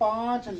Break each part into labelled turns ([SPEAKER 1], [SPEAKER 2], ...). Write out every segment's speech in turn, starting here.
[SPEAKER 1] 5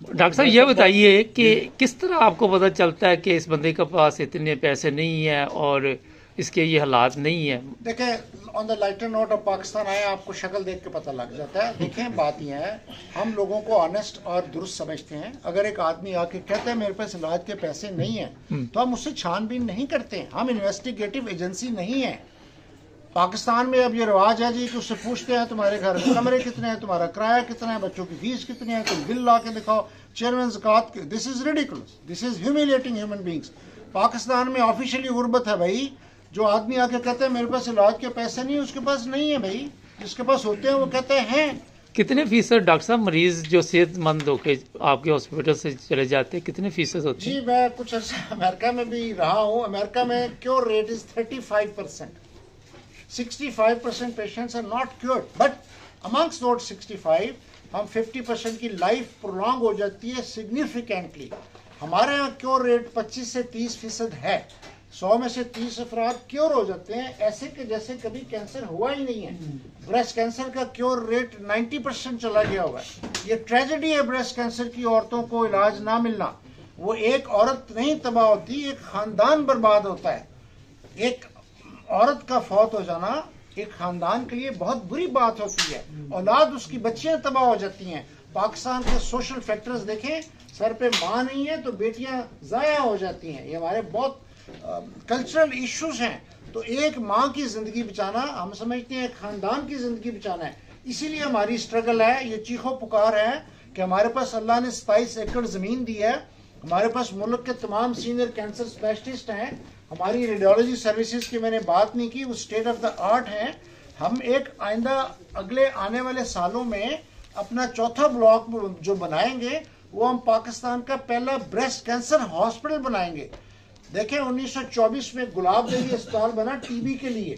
[SPEAKER 2] doctor صاحب یہ بتائیے کہ کس طرح آپ کو پتہ چلتا ہے کہ اس بندے کے پاس اتنے پیسے نہیں ہیں اور اس کے یہ حالات نہیں ہیں؟
[SPEAKER 1] دیکھیں آن دا لائٹر نوٹ آف پاکستان آئے آپ کو شکل دیکھ کے پتہ لگ جاتا ہے. دیکھیں بات یہ ہے ہم لوگوں کو آنےسٹ اور درست سمجھتے ہیں. اگر ایک آدمی آ کے کہتا ہے میرے پاس علاج کے پیسے نہیں ہیں تو ہم اس سے چھان بین نہیں کرتے. ہم انویسٹیگیٹو ایجنسی نہیں ہیں. پاکستان میں اب یہ رواج ہے جی کہ اس سے پوچھتے ہیں تمہارے گھر میں کمرے کتنے ہیں, تمہارا کرایہ کتنا ہے, بچوں کی فیس کتنی ہے, تم بل لا کے دکھاؤ, چیئرمین زکوٰۃ کے. دس از ریڈیکولس, دس از ہیومیلیٹنگ ہیومن بینگس. پاکستان میں آفیشلی غربت ہے بھائی. جو آدمی آ کے کہتے ہیں میرے پاس علاج کے پیسے نہیں, اس کے پاس نہیں ہے بھائی. جس کے پاس ہوتے ہیں وہ کہتے ہیں.
[SPEAKER 2] کتنے فیصد ڈاکٹر صاحب مریض جو صحت مند ہو کے آپ کے ہاسپٹل سے چلے جاتے ہیں کتنے فیصد ہوتے ہیں؟
[SPEAKER 1] جی میں کچھ عرصہ امریکہ میں بھی رہا ہوں. امریکہ میں cure rate is 35%. 65% patients are not cured. But amongst those 65 ہم 50% کی لائف پرولونگ ہو جاتی ہے significantly. ہمارے یہاں کیور ریٹ 25 سے 30% ہے. 100 میں سے 30 افراد کیور ہو جاتے ہیں ایسے کہ جیسے کبھی کینسر ہوا ہی نہیں ہے. بریسٹ کینسر کا کیور ریٹ 90% چلا گیا ہوا ہے. یہ ٹریجڈی ہے بریسٹ کینسر کی, عورتوں کو علاج نہ ملنا. وہ ایک عورت نہیں تباہ ہوتی, ایک خاندان برباد ہوتا ہے. ایک عورت کا فوت ہو جانا ایک خاندان کے لیے بہت بری بات ہوتی ہے. اولاد اس کی بچیاں تباہ ہو جاتی ہیں. پاکستان کے سوشل فیکٹرز دیکھیں, سر پہ ماں نہیں ہے تو بیٹیاں ضائع ہو جاتی ہیں. یہ ہمارے بہت کلچرل ایشوز ہیں. تو ایک ماں کی زندگی بچانا ہم سمجھتے ہیں ایک خاندان کی زندگی بچانا ہے. اسی لیے ہماری اسٹرگل ہے, یہ چیخو پکار ہے کہ ہمارے پاس اللہ نے 27 ایکڑ زمین دی ہے. ہمارے پاس ملک کے تمام سینئر کینسر اسپیشلسٹ ہیں. ہماری ریڈیولوجی سروسز کی میں نے بات نہیں کی, وہ اسٹیٹ آف دا آرٹ ہیں. ہم ایک آئندہ اگلے آنے والے سالوں میں اپنا چوتھا بلاک جو بنائیں گے وہ ہم پاکستان کا پہلا بریسٹ کینسر ہاسپٹل بنائیں گے. دیکھیں 1924 میں گلاب دیوی اسپتال بنا ٹی بی کے لیے,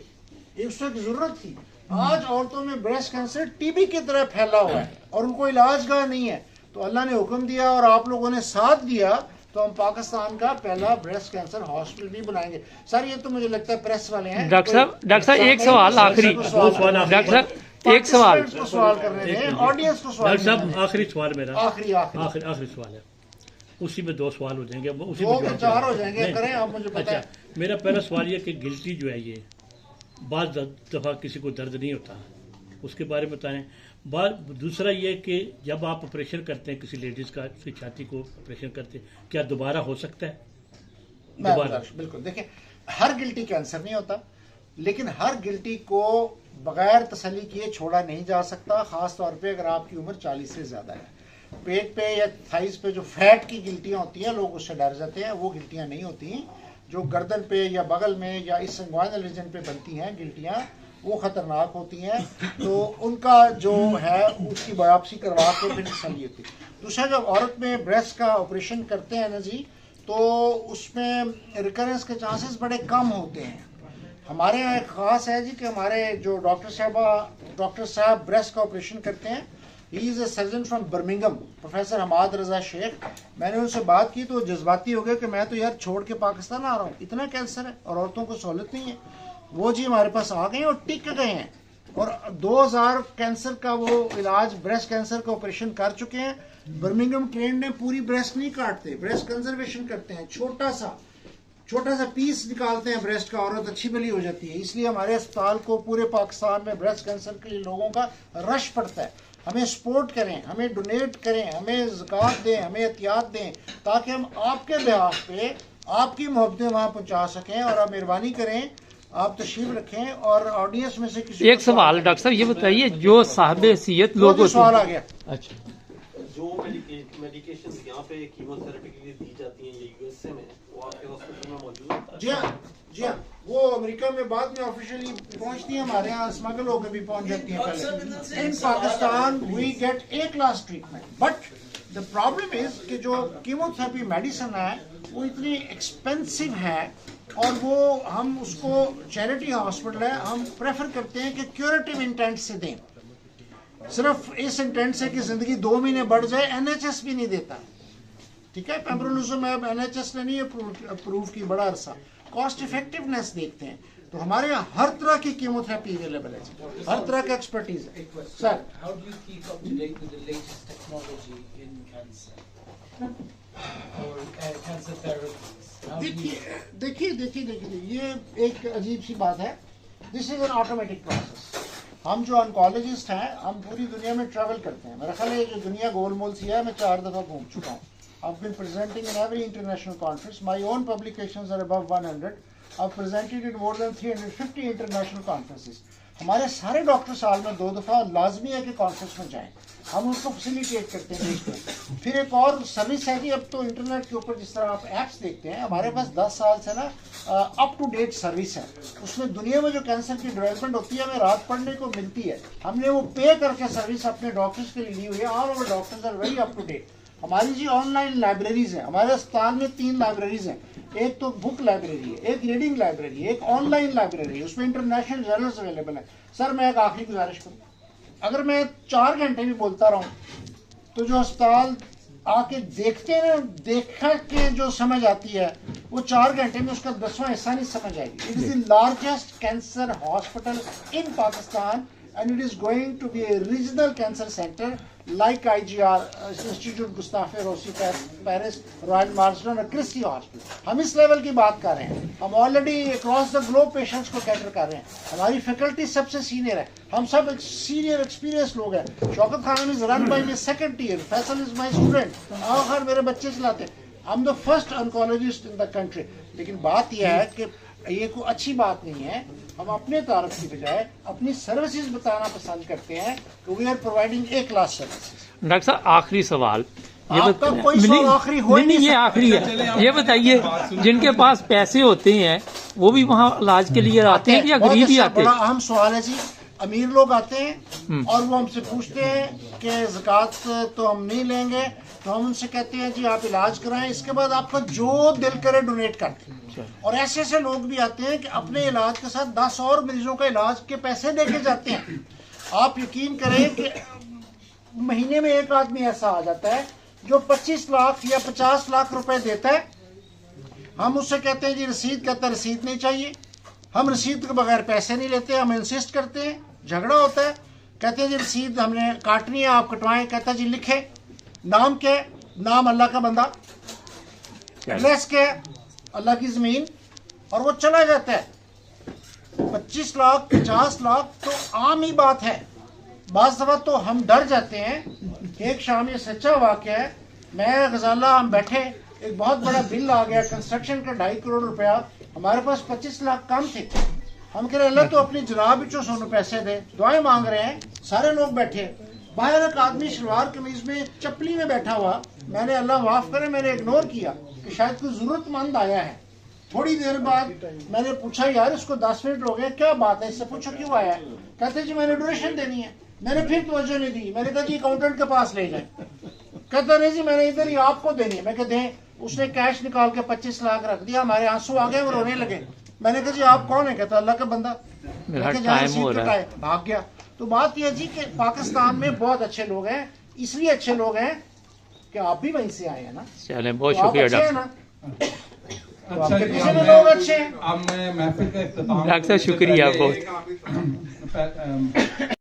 [SPEAKER 1] اس وقت ضرورت تھی. آج عورتوں میں بریسٹ کینسر ٹی بی کی طرح پھیلا ہوا ہے اور ان کو علاج گاہ نہیں ہے. تو اللہ نے حکم دیا اور آپ لوگوں نے ساتھ دیا تو ہم پاکستان کا پہلا بریسٹ کینسر ہاسپٹل بھی بنائیں گے. سر یہ تو مجھے لگتا ہے پریس والے ہیں.
[SPEAKER 2] ڈاکٹر صاحب ایک سوال آخری, ڈاکٹر صاحب ایک سوال
[SPEAKER 1] کرنے دیں, آڈینس کو سوال.
[SPEAKER 3] ڈاکٹر صاحب آخری سوال میرا,
[SPEAKER 1] آخری
[SPEAKER 3] سوال ہے, اسی میں 2 سوال ہو جائیں گے, اسی
[SPEAKER 1] دو
[SPEAKER 3] میں
[SPEAKER 1] 4 ہو جائیں گے, کریں آپ مجھے پتہ ہے.
[SPEAKER 3] میرا پہلا سوال یہ کہ گلٹی جو ہے یہ بعض دفعہ کسی کو درد نہیں ہوتا, اس کے بارے میں بتائیں. دوسرا یہ کہ جب آپ آپریشن کرتے ہیں کسی لیڈیز کا چھاتی کو آپریشن کرتے ہیں, کیا دوبارہ ہو سکتا ہے؟
[SPEAKER 1] بالکل. دیکھیں ہر گلٹی کینسر نہیں ہوتا, لیکن ہر گلٹی کو بغیر تسلی کیے چھوڑا نہیں جا سکتا, خاص طور پہ اگر آپ کی عمر 40 سے زیادہ ہے. پیٹ پہ یا تھائز پہ جو فیٹ کی گلٹیاں ہوتی ہیں لوگ اس سے ڈر جاتے ہیں, وہ گلٹیاں نہیں ہوتی. جو گردن پہ یا بغل میں یا اس انگوائنل ریجن پہ بنتی ہیں گلٹیاں وہ خطرناک ہوتی ہیں. تو ان کا جو ہے اس کی بایوپسی کروا کے پھر تسلی ہوتی. دوسرا جب عورت میں بریسٹ کا آپریشن کرتے ہیں نا جی, تو اس میں ریکرنس کے چانسز بڑے کم ہوتے ہیں. ہمارے یہاں ایک خاص ہے جی کہ ہمارے جو ڈاکٹر صاحب بریسٹ کا آپریشن کرتے ہیں, he is a surgeon from Birmingham, professor Hammad Raza Sheikh. میں نے ان سے بات کی تو جذباتی ہو گئے کہ میں تو یار چھوڑ کے پاکستان آ رہا ہوں, اتنا کینسر ہے اور عورتوں کو سہولت نہیں ہے. وہ جی ہمارے پاس آ گئے اور ٹک گئے ہیں, اور 2000 کینسر کا وہ علاج بریسٹ کینسر کا آپریشن کر چکے ہیں. برمنگم ٹرینڈ نے پوری بریسٹ نہیں کاٹتے, بریسٹ کنزرویشن کرتے ہیں, چھوٹا سا پیس نکالتے ہیں بریسٹ کا, عورت اچھی بلی ہو جاتی ہے. اس لیے ہمارے اسپتال کو پورے پاکستان میں بریسٹ کینسر کے لیے لوگوں کا رش پڑتا ہے. ہمیں سپورٹ کریں, ہمیں ڈونیٹ کریں, ہمیں زکوٰۃ دیں, ہمیں احتیاط دیں, تاکہ ہم آپ کے بہاف پہ آپ کی محبتیں وہاں پہنچا سکیں. اور آپ مہربانی کریں, آپ تشریف رکھیں, اور آڈینس میں سے کسی
[SPEAKER 2] ایک سوال ڈاکٹر صاحب یہ بتائیے, جو صاحب حیثیت لوگ
[SPEAKER 1] سوال آ گیا.
[SPEAKER 2] اچھا,
[SPEAKER 4] جو میڈیکیشن یہاں پہ کیمو تھراپی کے لیے دی جاتی ہیں یہ US میں, وہ آپ کے ہاسپٹل میں موجود ہے؟
[SPEAKER 1] جی ہاں, وہ امریکہ میں بعد میں آفیشلی پہنچتی ہیں, ہمارے یہاں اسمگل ہو کے بھی پہنچ جاتی ہیں. پہلے in Pakistan we get a class treatment, but the problem is کہ جو کیمو تھراپی میڈیسن ہے وہ اتنی ایکسپینسو ہے, اور وہ ہم اس کو چیریٹی ہاسپٹل ہے, ہم پریفر کرتے ہیں کہ کیوریٹیو انٹینٹ سے دیں, صرف اس انٹینٹ سے کہ زندگی 2 مہینے بڑھ جائے. NHS بھی نہیں دیتا, ٹھیک ہے, پیمبرولوزومیب NHS نے نہیں اپروو کی بڑا عرصہ. کاسٹ افیکٹونیس دیکھتے ہیں. تو ہمارے یہاں ہر طرح کی کیموتھراپی اویلیبل ہے، ہر طرح کا ایکسپرٹیز ہے. سر
[SPEAKER 5] How do you keep up to date with the latest technology in cancer or cancer therapies? How do you...
[SPEAKER 1] دیکھیے یہ ایک عجیب سی بات ہے. دس از این آٹومیٹک پروسیس. ہم جو آنکالوجسٹ ہیں ہم پوری دنیا میں ٹریول کرتے ہیں. میرا خیال ہے جو دنیا گول مول سی ہے میں 4 دفعہ گھوم چکا ہوں. I've been presenting in every international conference. My own publications are above 100. I've presented in more than 350 international conferences. ہمارے سارے ڈاکٹر سال میں 2 دفعہ لازمی ہے کہ کانفرنس میں جائیں. ہم اس کو فیسیلیٹیٹ کرتے ہیں دیکھتے ہیں. پھر ایک اور سروس ہے کہ اب تو انٹرنیٹ کے اوپر جس طرح آپ ایپس دیکھتے ہیں ہمارے پاس 10 سال سے نا اپ ٹو ڈیٹ سروس ہے. اس میں دنیا میں جو کینسر کی ڈیولپمنٹ ہوتی ہے ہمیں رات پڑھنے کو ملتی ہے. ہم نے وہ پے کر کے سروس اپنے ڈاکٹرز کے لیے لی ہوئی ہے. All over doctors are very up to date. ہماری جی آن لائن لائبریریز ہیں. ہمارے اسپتال میں 3 لائبریریز ہیں. ایک تو بک لائبریری ہے, ایک ریڈنگ لائبریری ہے, ایک آن لائن لائبریری ہے. اس میں انٹرنیشنل جرنلز اویلیبل ہیں. سر میں ایک آخری گزارش کروں, اگر میں 4 گھنٹے بھی بولتا رہوں تو جو اسپتال آ کے دیکھتے ہیں دیکھا کے جو سمجھ آتی ہے وہ 4 گھنٹے میں اس کا 10واں حصہ نہیں سمجھ آئے گی. It is the largest cancer hospital in Pakistan and it is going to be a regional cancer center like IGR, Institute Gustave Roussy Paris, Royal Marsden اور کرسٹی ہاسپٹل. ہم اس لیول کی بات کر رہے ہیں. ہم already across the globe patients کو cater کر رہے ہیں. ہماری فیکلٹی سب سے سینئر ہے. ہم سب سینئر ایکسپیرینس لوگ ہیں. Shaukat Khanum is run by me second year, Faisal is my student, آخر میرے بچے چلاتے ہیں. ہم the first oncologist in the country. لیکن بات یہ ہے کہ یہ کوئی اچھی بات نہیں ہے. ہم اپنے تعارف کی بجائے اپنی سروسز بتانا پسند کرتے ہیں کہ we are providing a class services.
[SPEAKER 2] Doctor صاحب آخری سوال,
[SPEAKER 1] آپ کا کوئی سوال آخری ہو ہی نہیں
[SPEAKER 2] یہ آخری ہے. یہ بتائیے جن کے پاس پیسے ہوتے ہیں وہ بھی وہاں علاج کے لیے آتے ہیں یا غریب ہی آتے ہیں؟
[SPEAKER 1] بڑا اہم سوال ہے جی. امیر لوگ آتے ہیں اور وہ ہم سے پوچھتے ہیں کہ زکوٰۃ تو ہم نہیں لیں گے, تو ہم ان سے کہتے ہیں جی آپ علاج کرائیں, اس کے بعد آپ کا جو دل کرے ڈونیٹ کر دیں. اور ایسے ایسے لوگ بھی آتے ہیں کہ اپنے علاج کے ساتھ 10 اور مریضوں کا علاج کے پیسے دے کے جاتے ہیں. آپ یقین کریں کہ مہینے میں ایک آدمی ایسا آ جاتا ہے جو 25 لاکھ یا 50 لاکھ روپے دیتا ہے. ہم اس سے کہتے ہیں جی رسید, کہتا ہے رسید نہیں چاہیے. ہم رسید کے بغیر پیسے نہیں لیتے, ہم انسسٹ کرتے ہیں. جھگڑا ہوتا ہے, کہتے ہیں جی رسید ہم نے کاٹنی ہے, آپ کٹوائیں. کہتا ہے جی لکھے, نام کیا ہے, نام اللہ کا بندہ, ایڈریس کیا ہے, اللہ کی زمین, اور وہ چلا جاتا ہے. 25 لاکھ 50 لاکھ تو عام ہی بات ہے. بعض دفعہ تو ہم ڈر جاتے ہیں. ایک شام یہ سچا واقعہ ہے, میں غزالہ ہم بیٹھے, ایک بہت بڑا بل آ گیا کنسٹرکشن کا 2.5 کروڑ روپیہ. ہمارے پاس 25 لاکھ کم تھے. ہم کہہ رہے اللہ تو اپنی جناب چو سونو پیسے دے, دعائیں مانگ رہے ہیں. سارے لوگ بیٹھے, باہر ایک آدمی شلوار قمیض میں چپلی میں بیٹھا ہوا. میں نے اللہ معاف کرے میں نے اگنور کیا کہ شاید کوئی ضرورت مند آیا ہے. تھوڑی دیر بعد میں نے پوچھا یار اس کو 10 منٹ ہو گئے, کیا بات ہے, اس سے پوچھو کیوں آیا ہے. کہتے جی میں نے ڈونیشن دینی ہے. میں نے پھر توجہ نہیں دی. میں نے کہا جی اکاؤنٹنٹ کے پاس لے جائیں. کہتا نہیں جی میں نے ادھر ہی آپ کو دینی ہے. میں کہ دیں. اس نے کیش نکال کے 25 لاکھ رکھ دیا. ہمارے آنسو آ گئے, وہ رونے لگے. میں نے کہا جی آپ کون ہیں, کہتا اللہ کا بندہ. بھاگ گیا. تو بات یہ جی کہ پاکستان میں بہت اچھے لوگ ہیں, اس لیے اچھے لوگ ہیں کہ آپ بھی وہیں سے آئے ہیں نا.
[SPEAKER 2] چلیں بہت شکریہ
[SPEAKER 6] اب میں محفل کا اختتام.
[SPEAKER 2] ڈاکٹر صاحب شکریہ بہت.